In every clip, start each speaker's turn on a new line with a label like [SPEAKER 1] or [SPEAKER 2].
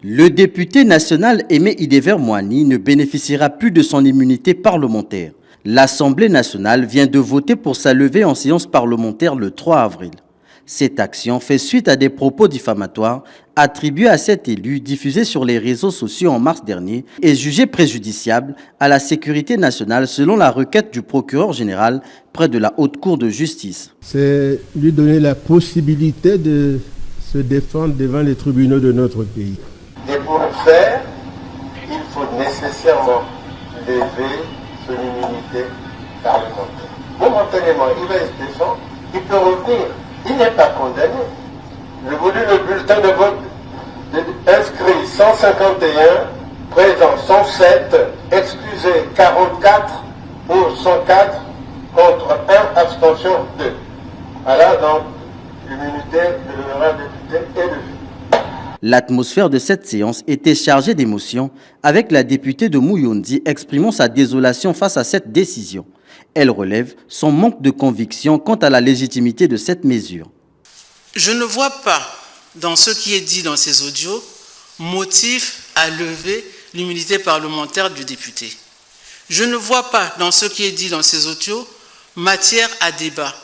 [SPEAKER 1] Le député national Aimé Idever Moani ne bénéficiera plus de son immunité parlementaire. L'Assemblée nationale vient de voter pour sa levée en séance parlementaire le 3 avril. Cette action fait suite à des propos diffamatoires attribués à cet élu diffusés sur les réseaux sociaux en mars dernier et jugés préjudiciables à la sécurité nationale selon la requête du procureur général près de la Haute Cour de justice.
[SPEAKER 2] C'est lui donner la possibilité de se défendre devant les tribunaux de notre pays.
[SPEAKER 3] Et pour le faire, il faut nécessairement lever son immunité parlementaire. Momentanément, il va se défendre, il peut revenir. Il n'est pas condamné. Le bulletin de vote inscrit 151, présent 107, excusé 44 pour 104, contre 1, abstention 2. Voilà donc l'immunité de l'honorable député est levée.
[SPEAKER 1] L'atmosphère de cette séance était chargée d'émotions, avec la députée de Mouyondi exprimant sa désolation face à cette décision. Elle relève son manque de conviction quant à la légitimité de cette mesure.
[SPEAKER 4] Je ne vois pas, dans ce qui est dit dans ces audios, motif à lever l'immunité parlementaire du député. Je ne vois pas, dans ce qui est dit dans ces audios, matière à débat.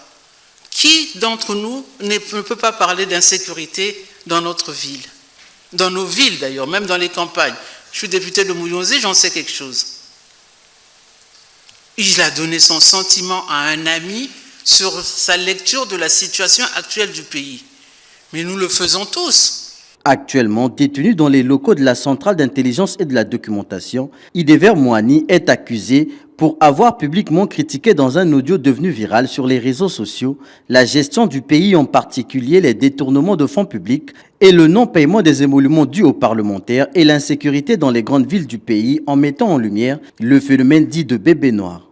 [SPEAKER 4] Qui d'entre nous ne peut pas parler d'insécurité dans notre ville? Dans nos villes d'ailleurs, même dans les campagnes. Je suis député de Mouyondi, j'en sais quelque chose. Il a donné son sentiment à un ami sur sa lecture de la situation actuelle du pays. Mais nous le faisons tous.
[SPEAKER 1] Actuellement détenu dans les locaux de la Centrale d'intelligence et de la documentation, Idever Moani est accusé pour avoir publiquement critiqué dans un audio devenu viral sur les réseaux sociaux la gestion du pays, en particulier les détournements de fonds publics et le non-paiement des émoluments dus aux parlementaires et l'insécurité dans les grandes villes du pays, en mettant en lumière le phénomène dit de bébé noir.